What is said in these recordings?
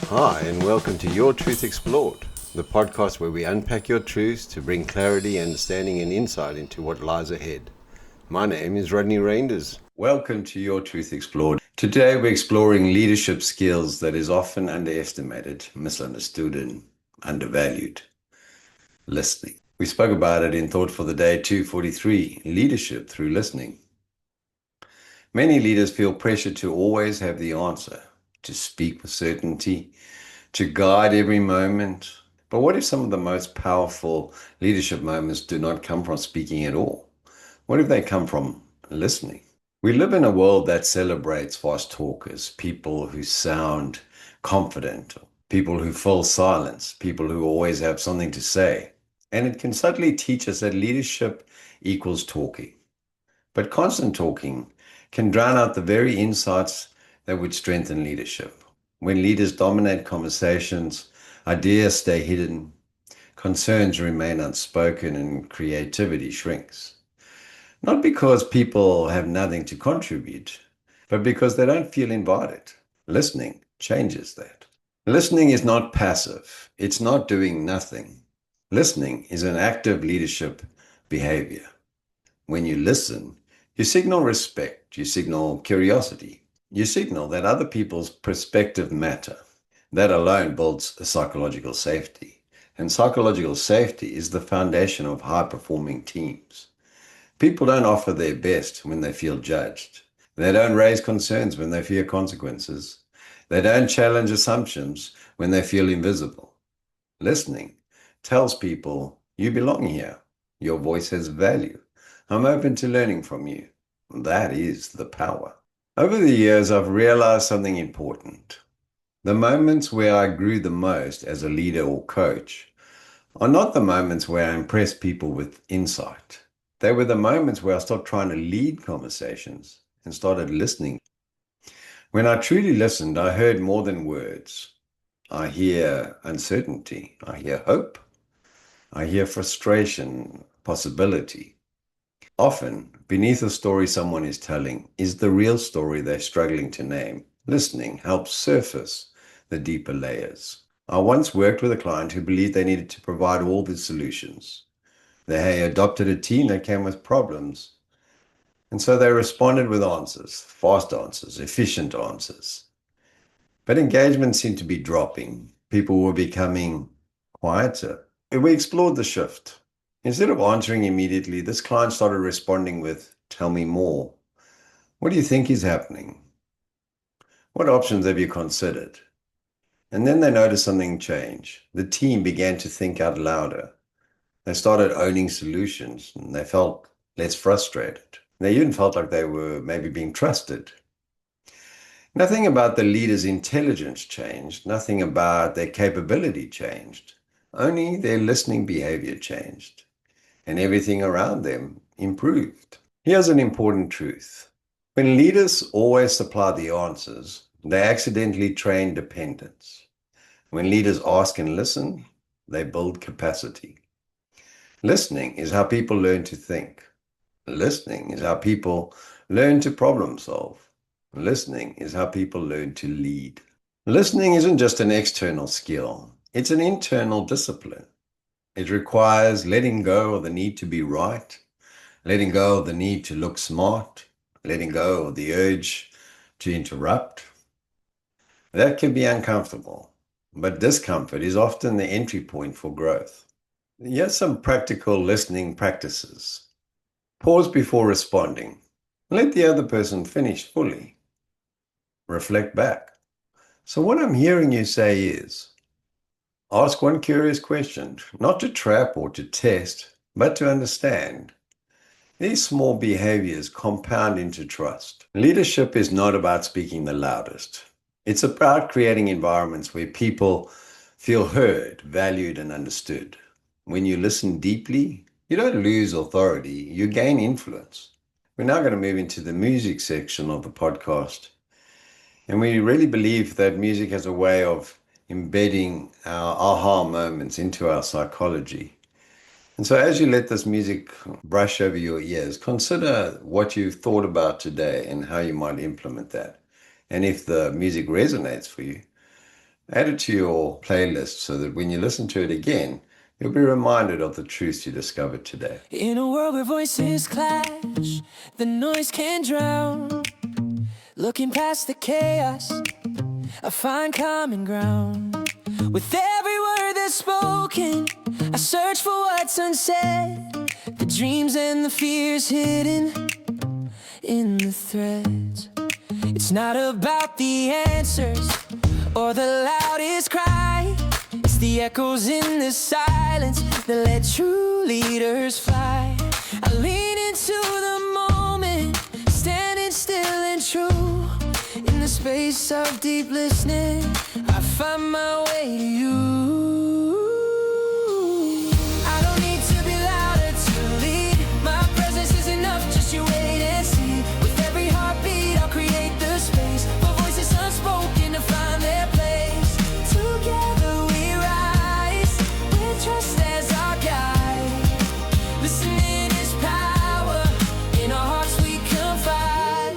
Hi, and welcome to Your Truth Explored, the podcast where we unpack your truths to bring clarity, understanding, and insight into what lies ahead. My name is Rodney Reynders. Welcome to Your Truth Explored. Today we're exploring leadership skills that is often underestimated, misunderstood, and undervalued. Listening. We spoke about it in Thought for the Day 243, leadership through listening. Many leaders feel pressure to always have the answer, to speak with certainty, to guide every moment. But what if some of the most powerful leadership moments do not come from speaking at all? What if they come from listening? We live in a world that celebrates fast talkers, people who sound confident, people who fill silence, people who always have something to say. And it can subtly teach us that leadership equals talking. But constant talking can drown out the very insights that would strengthen leadership. When leaders dominate conversations, ideas stay hidden, concerns remain unspoken, and creativity shrinks. Not because people have nothing to contribute, but because they don't feel invited. Listening changes that. Listening is not passive. It's not doing nothing. Listening is an active leadership behavior. When you listen, you signal respect, you signal curiosity, you signal that other people's perspective matter. That alone builds a psychological safety. And psychological safety is the foundation of high-performing teams. People don't offer their best when they feel judged. They don't raise concerns when they fear consequences. They don't challenge assumptions when they feel invisible. Listening tells people, you belong here. Your voice has value. I'm open to learning from you. That is the power. Over the years, I've realized something important. The moments where I grew the most as a leader or coach are not the moments where I impressed people with insight. They were the moments where I stopped trying to lead conversations and started listening. When I truly listened, I heard more than words. I hear uncertainty. I hear hope. I hear frustration, possibility. Often, beneath a story someone is telling is the real story they're struggling to name. Listening helps surface the deeper layers. I once worked with a client who believed they needed to provide all the solutions. They adopted a team that came with problems, and so they responded with answers, fast answers, efficient answers. But engagement seemed to be dropping. People were becoming quieter. We explored the shift. Instead of answering immediately, this client started responding with, tell me more. What do you think is happening? What options have you considered? And then they noticed something change. The team began to think out louder. They started owning solutions, and they felt less frustrated. They even felt like they were maybe being trusted. Nothing about the leader's intelligence changed. Nothing about their capability changed. Only their listening behavior changed, and everything around them improved. Here's an important truth. When leaders always supply the answers, they accidentally train dependence. When leaders ask and listen, they build capacity. Listening is how people learn to think. Listening is how people learn to problem solve. Listening is how people learn to lead. Listening isn't just an external skill. It's an internal discipline. It requires letting go of the need to be right, letting go of the need to look smart, letting go of the urge to interrupt. That can be uncomfortable, but discomfort is often the entry point for growth. Here's some practical listening practices. Pause before responding. Let the other person finish fully. Reflect back. So what I'm hearing you say is, ask one curious question, not to trap or to test, but to understand. These small behaviors compound into trust. Leadership is not about speaking the loudest. It's about creating environments where people feel heard, valued, and understood. When you listen deeply, you don't lose authority, you gain influence. We're now going to move into the music section of the podcast. And we really believe that music has a way of embedding our aha moments into our psychology. And so as you let this music brush over your ears, consider what you've thought about today and how you might implement that. And if the music resonates for you, Add it to your playlist so that when you listen to it again, you'll be reminded of the truths you discovered today. In a world where voices clash, the noise can drown. Looking past the chaos, I find common ground. With every word that's spoken, I search for what's unsaid. The dreams and the fears hidden in the threads. It's not about the answers or the loudest cry. It's the echoes in the silence that let true leaders fly. I lean into the moment, standing still and true. In the space of deep listening, I find my way to you. I don't need to be louder to lead. My presence is enough, just you wait and see. With every heartbeat, I'll create the space for voices unspoken to find their place. Together we rise, with trust as our guide. Listening is power, in our hearts we confide.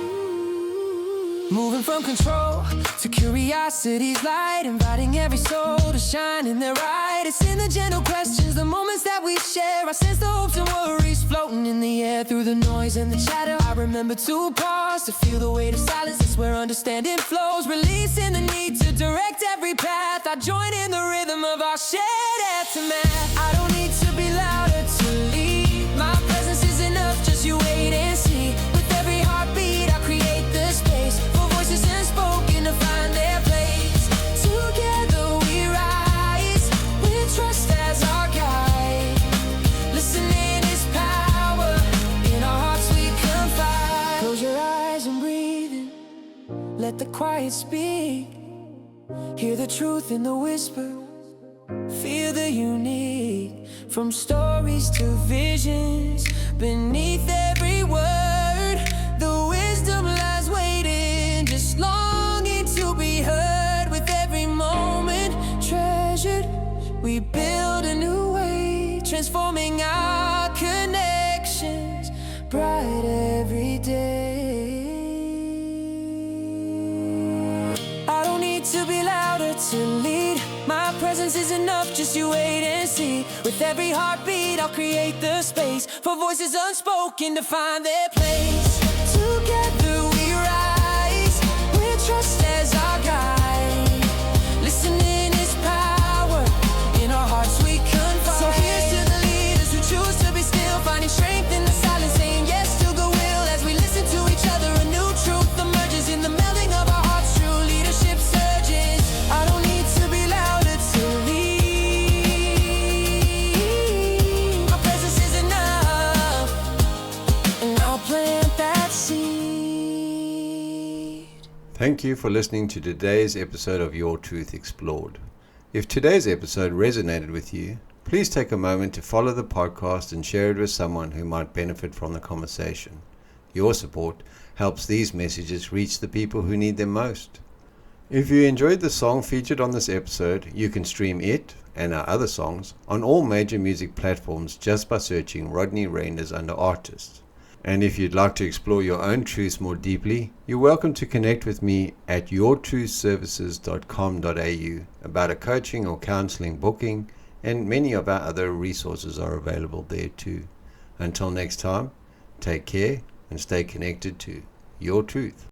Moving from control to curiosity's light, inviting every soul to shine in their right. It's in the gentle questions, the moments that we share. I sense the hopes and worries floating in the air. Through the noise and the chatter, I remember to pause, to feel the weight of silence. It's where understanding flows, releasing the need to direct every path. I join in the rhythm of our shared aftermath. I don't need to be louder to lead. My presence is enough, just you wait and see. With every heartbeat, I create the space for voices unspoken to find their place. Together we rise, with trust as our guide. Listening is power, in our hearts we confide. Close your eyes and breathe in, let the quiet speak. Hear the truth in the whisper, feel the unique. From stories to visions, beneath every word, the wisdom lies waiting, just longing to be heard. With every moment treasured, we build a new way, transforming our connections, bright every day. I don't need to be louder to lead. My presence is enough, just you wait and see. With every heartbeat, I'll create the space for voices unspoken to find their place. Together we rise, with trust as our guide. Listening is power, in our hearts we confide. So here's to the leaders who choose to be still, finding strength in the silence, saying yes to the will. As we listen to each other, a new truth emerges in the melding of our hearts. True leadership surges. I don't need to be louder to lead. My presence is enough, and I'll plant that seed. Thank you for listening to today's episode of Your Truth Explored. If today's episode resonated with you, please take a moment to follow the podcast and share it with someone who might benefit from the conversation. Your support helps these messages reach the people who need them most. If you enjoyed the song featured on this episode, you can stream it and our other songs on all major music platforms just by searching Rodney Reynders under artists. And if you'd like to explore your own truths more deeply, you're welcome to connect with me at yourtruthservices.com.au about a coaching or counseling booking, and many of our other resources are available there too. Until next time, take care and stay connected to your truth.